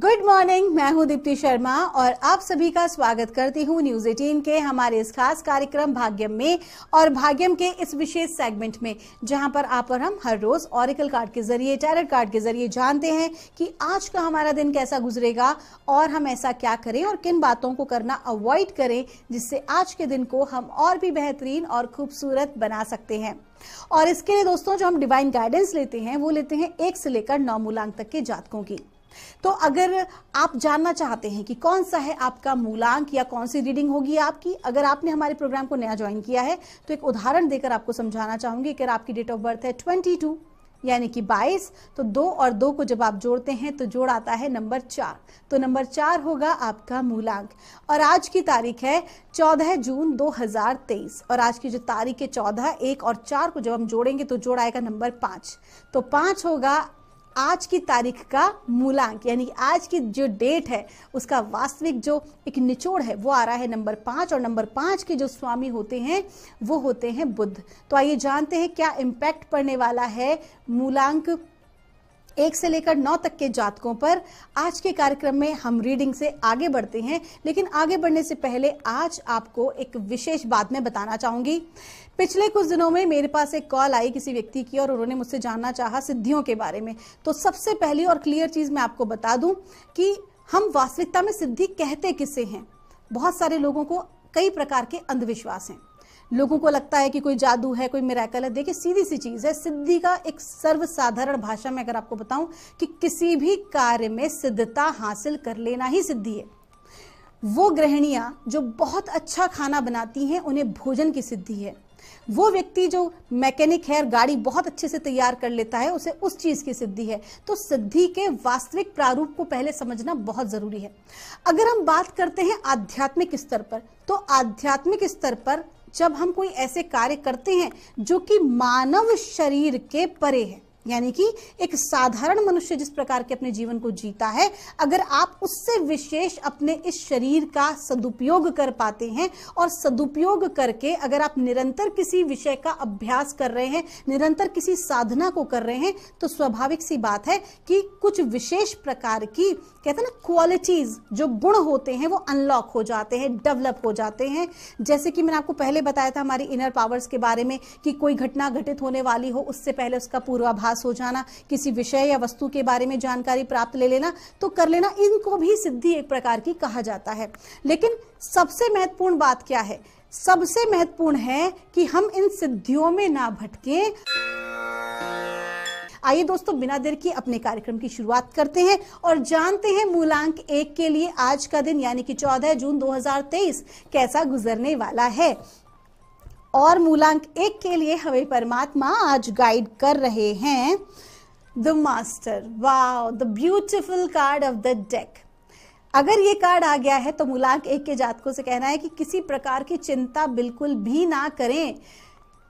Good morning, मैं हूं दीप्ति शर्मा और आप सभी का स्वागत करती हूं न्यूज 18 के हमारे इस खास कार्यक्रम भाग्यम में और भाग्यम के इस विशेष सेगमेंट में, जहां पर आप और हम हर रोज ऑरिकल कार्ड के जरिए, टैरोट कार्ड के जरिए जानते हैं कि आज का हमारा दिन कैसा गुजरेगा और हम ऐसा क्या करें और किन बातों को करना अवॉइड करें जिससे आज के दिन को हम और भी बेहतरीन और खूबसूरत बना सकते हैं। और इसके लिए दोस्तों जो हम डिवाइन गाइडेंस लेते हैं वो लेते हैं 1 से लेकर 9 मूलांक तक के जातकों की। तो अगर आप जानना चाहते हैं कि कौन सा है आपका मूलांक या कौन सी रीडिंग होगी आपकी, अगर आपने हमारे प्रोग्राम को नया ज्वाइन किया है तो एक उदाहरण देकर आपको समझाना चाहूंगी। अगर आपकी डेट ऑफ बर्थ है 22 यानी कि 22, तो 2 और 2 को जब आप जोड़ते हैं तो जोड़ आता है नंबर 4। तो नंबर 4 होगा आपका मूलांक। और आज की तारीख है 14 जून 2023 और आज की जो तारीख है 14, 1 और 4 को जब हम जोड़ेंगे तो जोड़ आएगा नंबर 5। तो 5 होगा आज की तारीख का मूलांक, यानी आज की जो डेट है उसका वास्तविक जो एक निचोड़ है वो आ रहा है नंबर 5। और नंबर 5 के जो स्वामी होते हैं वो होते हैं बुध। तो आइए जानते हैं क्या इम्पैक्ट पड़ने वाला है मूलांक 1 से लेकर 9 तक के जातकों पर। आज के कार्यक्रम में हम रीडिंग से आगे बढ़ते हैं, लेकिन आगे बढ़ने से पहले आज आपको एक विशेष बात मैं बताना चाहूंगी। पिछले कुछ दिनों में मेरे पास एक कॉल आई किसी व्यक्ति की और उन्होंने मुझसे जानना चाहा सिद्धियों के बारे में। तो सबसे पहली और क्लियर चीज मैं आपको बता दूं कि हम वास्तविकता में सिद्धि कहते किसे हैं। बहुत सारे लोगों को कई प्रकार के अंधविश्वास हैं। लोगों को लगता है कि कोई जादू है, कोई मिरेकल है। देखिए सीधी सी चीज है, सिद्धि का एक सर्वसाधारण भाषा में अगर आपको बताऊं कि किसी भी कार्य में सिद्धता हासिल कर लेना ही सिद्धि है। वो गृहिणियां जो बहुत अच्छा खाना बनाती हैं उन्हें भोजन की सिद्धि है। वो व्यक्ति जो मैकेनिक है, गाड़ी बहुत अच्छे से तैयार कर लेता है, उसे उस चीज की सिद्धि है। तो सिद्धि के वास्तविक प्रारूप को पहले समझना बहुत जरूरी है। अगर हम बात करते हैं आध्यात्मिक स्तर पर, तो आध्यात्मिक स्तर पर जब हम कोई ऐसे कार्य करते हैं जो कि मानव शरीर के परे है, यानी कि एक साधारण मनुष्य जिस प्रकार के अपने जीवन को जीता है, अगर आप उससे विशेष अपने इस शरीर का सदुपयोग कर पाते हैं और सदुपयोग करके अगर आप निरंतर किसी विषय का अभ्यास कर रहे हैं, निरंतर किसी साधना को कर रहे हैं, तो स्वाभाविक सी बात है कि कुछ विशेष प्रकार की कहते हैं ना क्वालिटीज, जो गुण होते हैं वो अनलॉक हो जाते हैं, डेवलप हो जाते हैं। जैसे कि मैंने आपको पहले बताया था हमारी इनर पावर्स के बारे में कि कोई घटना घटित होने वाली हो उससे पहले उसका पूर्वाभास हो जाना, किसी विषय या वस्तु के बारे में जानकारी प्राप्त ले लेना, तो कर लेना, इनको भी सिद्धि एक प्रकार की कहा जाता है। लेकिन सबसे महत्वपूर्ण बात क्या है? सबसे महत्वपूर्ण है कि हम इन सिद्धियों में ना भटके। आइए दोस्तों बिना देर की अपने कार्यक्रम की शुरुआत करते हैं और जानते हैं मूलांक 1 के लिए आज का दिन यानी कि 14 जून 2023 कैसा गुजरने वाला है। और मूलांक 1 के लिए हमें परमात्मा आज गाइड कर रहे हैं the master. Wow, the beautiful card of the deck. अगर ये कार्ड आ गया है तो मूलांक 1 के जातकों से कहना है कि किसी प्रकार की चिंता बिल्कुल भी ना करें।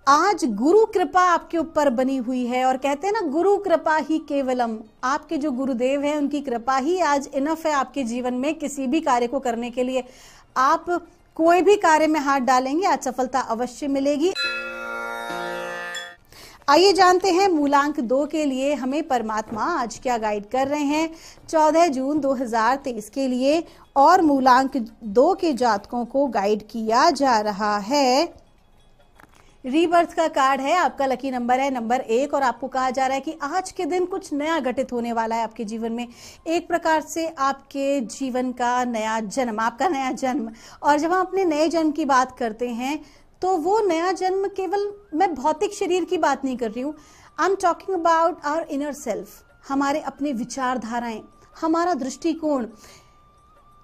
आज गुरु कृपा आपके ऊपर बनी हुई है और कहते हैं ना गुरु कृपा ही केवलम। आपके जो गुरुदेव हैं उनकी कृपा ही आज इनफ है आपके जीवन में किसी भी कार्य को करने के लिए। आप कोई भी कार्य में हाथ डालेंगे आज सफलता अवश्य मिलेगी। आइए जानते हैं मूलांक 2 के लिए हमें परमात्मा आज क्या गाइड कर रहे हैं 14 जून 2023 के लिए। और मूलांक 2 के जातकों को गाइड किया जा रहा है, रीबर्थ का कार्ड है, आपका लकी नंबर है नंबर 1 और आपको कहा जा रहा है कि आज के दिन कुछ नया घटित होने वाला है आपके जीवन में। एक प्रकार से आपके जीवन का नया जन्म, आपका नया जन्म। और जब हम अपने नए जन्म की बात करते हैं तो वो नया जन्म केवल, मैं भौतिक शरीर की बात नहीं कर रही हूँ, I am talking about our inner self. हमारे अपने विचारधाराएं, हमारा दृष्टिकोण,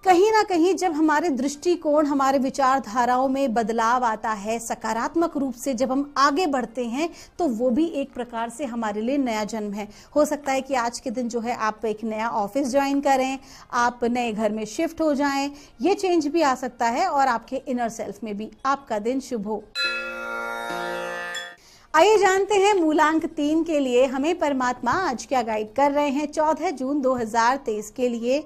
कहीं ना कहीं जब हमारे दृष्टिकोण, हमारे विचारधाराओं में बदलाव आता है सकारात्मक रूप से, जब हम आगे बढ़ते हैं तो वो भी एक प्रकार से हमारे लिए नया जन्म है। हो सकता है कि आज के दिन जो है आप एक नया ऑफिस ज्वाइन करें, आप नए घर में शिफ्ट हो जाएं, ये चेंज भी आ सकता है और आपके इनर सेल्फ में भी आपका दिन शुभ हो। आइए जानते हैं मूलांक 3 के लिए हमें परमात्मा आज क्या गाइड कर रहे हैं 14 जून 2023 के लिए।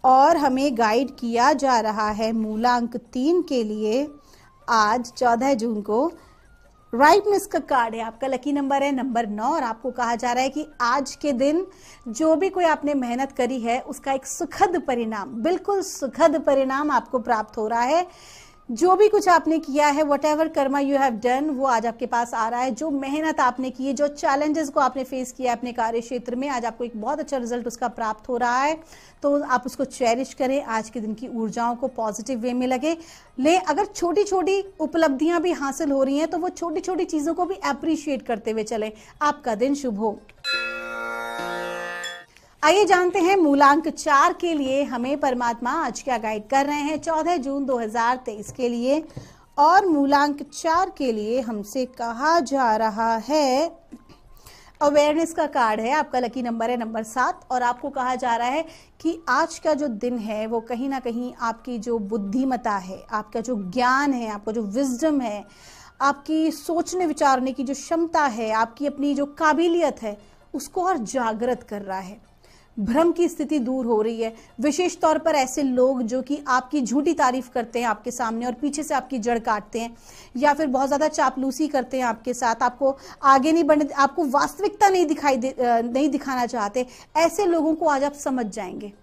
और हमें गाइड किया जा रहा है मूलांक 3 के लिए आज 14 जून को राइट मिस का कार्ड है, आपका लकी नंबर है नंबर 9 और आपको कहा जा रहा है कि आज के दिन जो भी कोई आपने मेहनत करी है उसका एक सुखद परिणाम, बिल्कुल सुखद परिणाम आपको प्राप्त हो रहा है। जो भी कुछ आपने किया है, what ever Karma you have done, वो आज आपके पास आ रहा है। जो मेहनत आपने की है, जो चैलेंजेस को आपने फेस किया अपने कार्य क्षेत्र में, आज आपको एक बहुत अच्छा रिजल्ट उसका प्राप्त हो रहा है। तो आप उसको चेरिश करें, आज के दिन की ऊर्जाओं को पॉजिटिव वे में लगे ले। अगर छोटी छोटी उपलब्धियां भी हासिल हो रही हैं तो वो छोटी छोटी चीजों को भी अप्रिशिएट करते हुए चले। आपका दिन शुभ हो। आइए जानते हैं मूलांक 4 के लिए हमें परमात्मा आज क्या गाइड कर रहे हैं 14 जून 2023 के लिए। और मूलांक 4 के लिए हमसे कहा जा रहा है, अवेयरनेस का कार्ड है, आपका लकी नंबर है नंबर 7 और आपको कहा जा रहा है कि आज का जो दिन है वो कहीं ना कहीं आपकी जो बुद्धिमता है, आपका जो ज्ञान है, आपका जो विजडम है, आपकी सोचने विचारने की जो क्षमता है, आपकी अपनी जो काबिलियत है, उसको और जागृत कर रहा है। भ्रम की स्थिति दूर हो रही है। विशेष तौर पर ऐसे लोग जो कि आपकी झूठी तारीफ करते हैं आपके सामने और पीछे से आपकी जड़ काटते हैं, या फिर बहुत ज्यादा चापलूसी करते हैं आपके साथ, आपको आगे नहीं बढ़ने, आपको वास्तविकता नहीं दिखाना चाहते, ऐसे लोगों को आज आप समझ जाएंगे।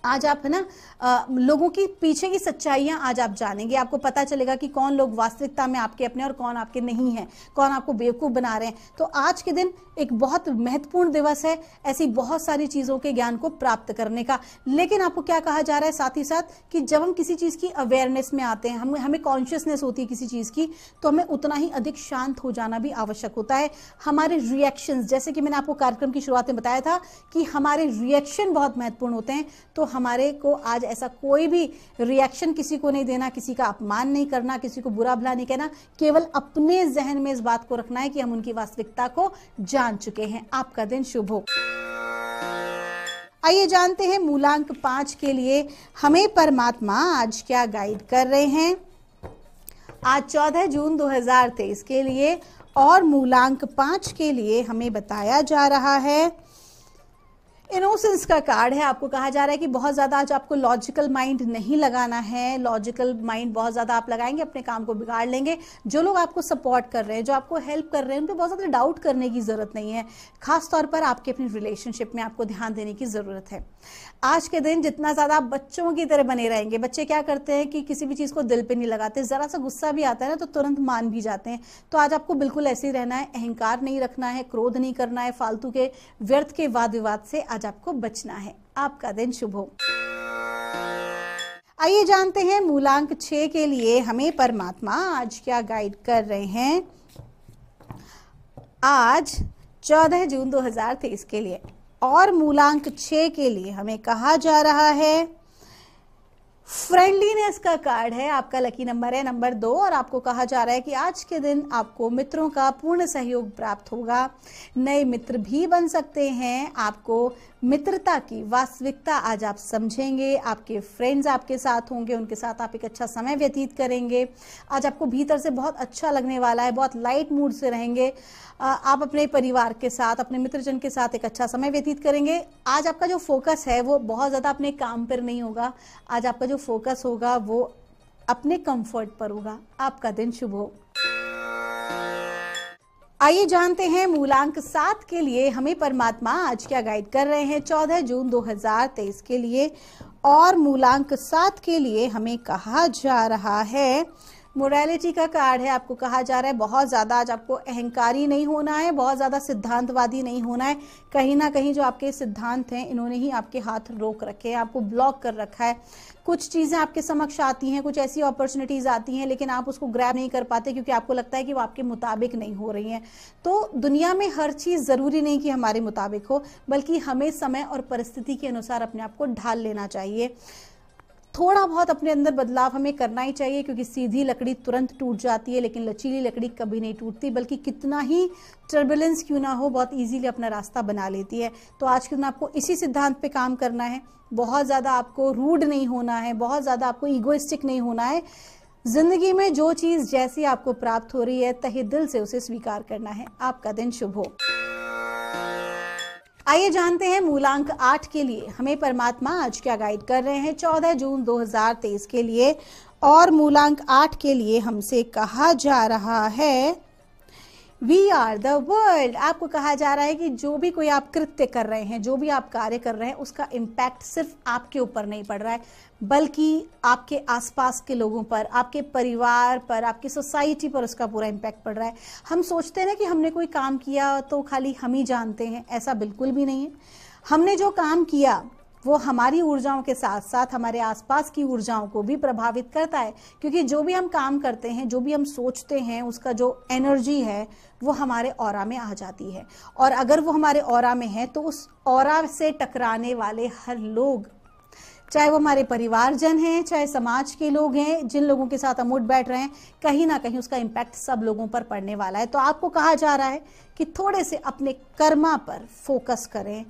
आज आप है ना लोगों की पीछे की सच्चाइयां आज आप जानेंगे। आपको पता चलेगा कि कौन लोग वास्तविकता में आपके अपने और कौन आपके नहीं हैं, कौन आपको बेवकूफ बना रहे हैं। तो आज के दिन एक बहुत महत्वपूर्ण दिवस है ऐसी बहुत सारी चीजों के ज्ञान को प्राप्त करने का। लेकिन आपको क्या कहा जा रहा है साथ ही साथ कि जब हम किसी चीज की अवेयरनेस में आते हैं, हमें कॉन्शियसनेस होती है किसी चीज की, तो हमें उतना ही अधिक शांत हो जाना भी आवश्यक होता है। हमारे रिएक्शंस, जैसे कि मैंने आपको कार्यक्रम की शुरुआत में बताया था कि हमारे रिएक्शन बहुत महत्वपूर्ण होते हैं। तो हमारे को आज ऐसा कोई भी रिएक्शन किसी को नहीं देना, किसी का अपमान नहीं करना, किसी को बुरा भला नहीं कहना, केवल अपने जहन में इस बात को रखना है कि हम उनकी वास्तविकता को जान चुके हैं। आपका दिन शुभ हो। आइए जानते हैं मूलांक 5 के लिए हमें परमात्मा आज क्या गाइड कर रहे हैं आज 14 जून 2023 के लिए। और मूलांक 5 के लिए हमें बताया जा रहा है, इनोसेंस का कार्ड है। आपको कहा जा रहा है कि बहुत ज्यादा आज आपको लॉजिकल माइंड नहीं लगाना है। लॉजिकल माइंड बहुत ज्यादा आप लगाएंगे अपने काम को बिगाड़ लेंगे। जो लोग आपको सपोर्ट कर रहे हैं, जो आपको हेल्प कर रहे हैं, उन पे बहुत ज्यादा डाउट करने की जरूरत नहीं है। खास तौर पर आपके अपनी रिलेशनशिप में आपको ध्यान देने की जरूरत है। आज के दिन जितना ज्यादा आप बच्चों की तरह बने रहेंगे, बच्चे क्या करते हैं कि किसी भी चीज को दिल पे नहीं लगाते, जरा सा गुस्सा भी आता है ना तो तुरंत मान भी जाते हैं। तो आज आपको बिल्कुल ऐसे ही रहना है, अहंकार नहीं रखना है, क्रोध नहीं करना है, फालतू के व्यर्थ के वाद विवाद से आज आपको बचना है। आपका दिन शुभ हो। आइए जानते हैं मूलांक 6 के लिए हमें परमात्मा आज क्या गाइड कर रहे हैं आज 14 जून 2023 के लिए। और मूलांक 6 के लिए हमें कहा जा रहा है, फ्रेंडलीनेस का कार्ड है, आपका लकी नंबर है नंबर 2 और आपको कहा जा रहा है कि आज के दिन आपको मित्रों का पूर्ण सहयोग प्राप्त होगा। नए मित्र भी बन सकते हैं। आपको मित्रता की वास्तविकता आज आप समझेंगे। आपके फ्रेंड्स आपके साथ होंगे, उनके साथ आप एक अच्छा समय व्यतीत करेंगे। आज आपको भीतर से बहुत अच्छा लगने वाला है, बहुत लाइट मूड से रहेंगे। आप अपने परिवार के साथ, अपने मित्रजन के साथ एक अच्छा समय व्यतीत करेंगे। आज आपका जो फोकस है वो बहुत ज्यादा अपने काम पर नहीं होगा। आज आपका जो फोकस होगा वो अपने कंफर्ट पर होगा। आपका दिन शुभ हो। आइए जानते हैं मूलांक 7 के लिए हमें परमात्मा आज क्या गाइड कर रहे हैं 14 जून 2023 के लिए। और मूलांक 7 के लिए हमें कहा जा रहा है, मोरालिटी का कार्ड है। आपको कहा जा रहा है बहुत ज्यादा आज आपको अहंकारी नहीं होना है, बहुत ज्यादा सिद्धांतवादी नहीं होना है। कहीं ना कहीं जो आपके सिद्धांत हैं इन्होंने ही आपके हाथ रोक रखे हैं, आपको ब्लॉक कर रखा है। कुछ चीजें आपके समक्ष आती हैं, कुछ ऐसी अपॉर्चुनिटीज आती हैं, लेकिन आप उसको ग्रैब नहीं कर पाते क्योंकि आपको लगता है कि वो आपके मुताबिक नहीं हो रही हैं। तो दुनिया में हर चीज जरूरी नहीं कि हमारे मुताबिक हो, बल्कि हमें समय और परिस्थिति के अनुसार अपने आप को ढाल लेना चाहिए। थोड़ा बहुत अपने अंदर बदलाव हमें करना ही चाहिए, क्योंकि सीधी लकड़ी तुरंत टूट जाती है लेकिन लचीली लकड़ी कभी नहीं टूटती, बल्कि कितना ही टर्बुलेंस क्यों ना हो बहुत इजीली अपना रास्ता बना लेती है। तो आज के दिन आपको इसी सिद्धांत पे काम करना है। बहुत ज्यादा आपको रूड नहीं होना है, बहुत ज्यादा आपको ईगोइस्टिक नहीं होना है। जिंदगी में जो चीज जैसी आपको प्राप्त हो रही है तहे दिल से उसे स्वीकार करना है। आपका दिन शुभ हो। आइए जानते हैं मूलांक 8 के लिए हमें परमात्मा आज क्या गाइड कर रहे हैं 14 जून 2023 के लिए। और मूलांक 8 के लिए हमसे कहा जा रहा है, वी आर द वर्ल्ड। आपको कहा जा रहा है कि जो भी कोई आप कृत्य कर रहे हैं, जो भी आप कार्य कर रहे हैं, उसका इम्पैक्ट सिर्फ आपके ऊपर नहीं पड़ रहा है, बल्कि आपके आसपास के लोगों पर, आपके परिवार पर, आपकी सोसाइटी पर उसका पूरा इम्पैक्ट पड़ रहा है। हम सोचते हैं ना कि हमने कोई काम किया तो खाली हम ही जानते हैं, ऐसा बिल्कुल भी नहीं है। हमने जो काम किया वो हमारी ऊर्जाओं के साथ साथ हमारे आसपास की ऊर्जाओं को भी प्रभावित करता है, क्योंकि जो भी हम काम करते हैं, जो भी हम सोचते हैं, उसका जो एनर्जी है वो हमारे ऑरा में आ जाती है। और अगर वो हमारे ऑरा में है तो उस ऑरा से टकराने वाले हर लोग, चाहे वो हमारे परिवारजन हैं, चाहे समाज के लोग हैं, जिन लोगों के साथ हम उठ बैठ रहे हैं, कहीं ना कहीं उसका इम्पैक्ट सब लोगों पर पड़ने वाला है। तो आपको कहा जा रहा है कि थोड़े से अपने कर्मा पर फोकस करें।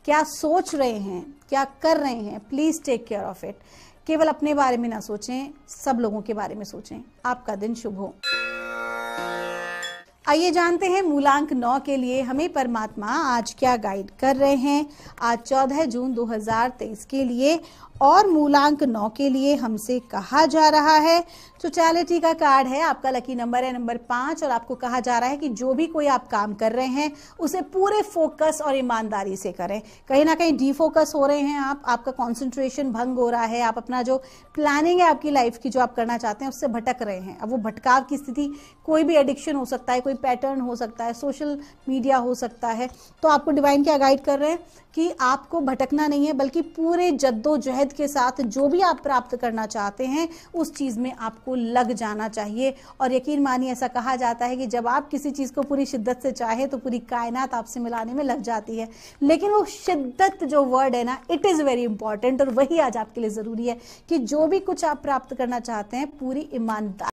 क्या सोच रहे हैं, क्या कर रहे हैं, please take care of it. केवल अपने बारे में ना सोचें, सब लोगों के बारे में सोचें। आपका दिन शुभ हो। आइए जानते हैं मूलांक 9 के लिए हमें परमात्मा आज क्या गाइड कर रहे हैं। आज 14 जून 2023 के लिए और मूलांक 9 के लिए हमसे कहा जा रहा है, टोटलिटी का कार्ड है, आपका लकी नंबर है नंबर 5 और आपको कहा जा रहा है कि जो भी कोई आप काम कर रहे हैं उसे पूरे फोकस और ईमानदारी से करें। कहीं ना कहीं डीफोकस हो रहे हैं आप, आपका कंसंट्रेशन भंग हो रहा है, आप अपना जो प्लानिंग है आपकी लाइफ की, जो आप करना चाहते हैं, उससे भटक रहे हैं। अब वो भटकाव की स्थिति, कोई भी एडिक्शन हो सकता है, कोई पैटर्न हो सकता है, सोशल मीडिया हो सकता है। तो आपको डिवाइन क्या गाइड कर रहे हैं कि आपको भटकना नहीं है, बल्कि पूरे जद्दोजहद के साथ जो भी आप प्राप्त करना चाहते हैं उस चीज में आपको लग जाना चाहिए। और यकीन मानिए, ऐसा कहा जाता है कि जब आप किसी चीज को पूरी शिद्दत से चाहे तो पूरी कायनात आपसे मिलाने में लग जाती है। लेकिन वो शिद्दत जो वर्ड है ना, इट इज वेरी इंपॉर्टेंट, और वही आज आपके लिए जरूरी है कि जो भी कुछ आप प्राप्त करना चाहते हैं पूरी ईमानदारी